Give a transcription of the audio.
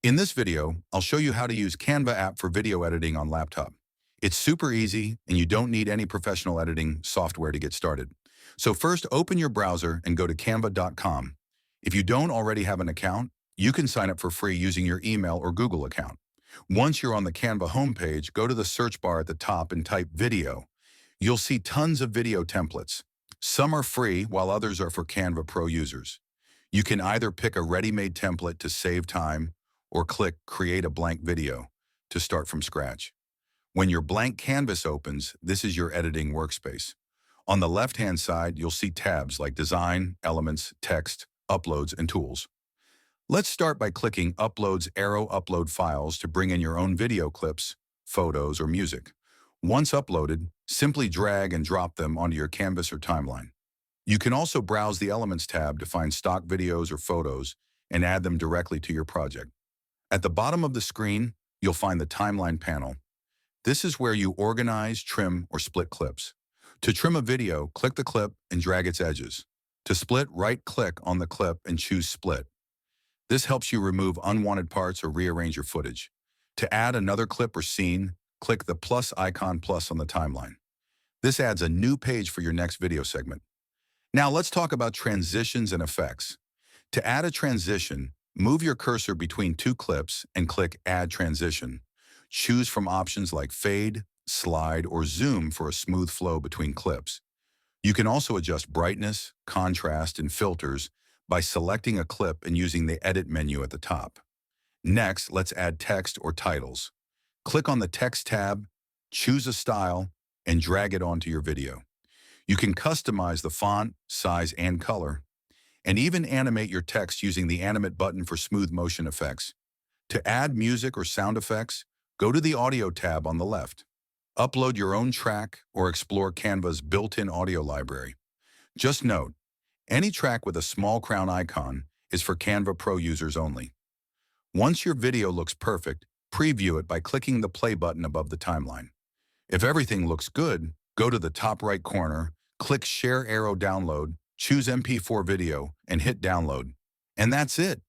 In this video, I'll show you how to use Canva app for video editing on laptop. It's super easy and you don't need any professional editing software to get started. So first, open your browser and go to canva.com. If you don't already have an account, you can sign up for free using your email or Google account. Once you're on the Canva homepage, go to the search bar at the top and type video. You'll see tons of video templates. Some are free while others are for Canva Pro users. You can either pick a ready-made template to save time or click Create a Blank Video to start from scratch. When your blank canvas opens, this is your editing workspace. On the left-hand side, you'll see tabs like Design, Elements, Text, Uploads, and Tools. Let's start by clicking Uploads arrow Upload Files to bring in your own video clips, photos, or music. Once uploaded, simply drag and drop them onto your canvas or timeline. You can also browse the Elements tab to find stock videos or photos and add them directly to your project. At the bottom of the screen, you'll find the Timeline panel. This is where you organize, trim, or split clips. To trim a video, click the clip and drag its edges. To split, right-click on the clip and choose Split. This helps you remove unwanted parts or rearrange your footage. To add another clip or scene, click the plus icon plus on the timeline. This adds a new page for your next video segment. Now let's talk about transitions and effects. To add a transition, move your cursor between two clips and click Add Transition. Choose from options like Fade, Slide, or Zoom for a smooth flow between clips. You can also adjust brightness, contrast, and filters by selecting a clip and using the Edit menu at the top. Next, let's add text or titles. Click on the Text tab, choose a style, and drag it onto your video. You can customize the font, size, and color, and even animate your text using the Animate button for smooth motion effects. To add music or sound effects, go to the Audio tab on the left. Upload your own track or explore Canva's built-in audio library. Just note, any track with a small crown icon is for Canva Pro users only. Once your video looks perfect, preview it by clicking the play button above the timeline. If everything looks good, go to the top right corner, click Share Arrow Download, choose MP4 Video, and hit Download. And that's it.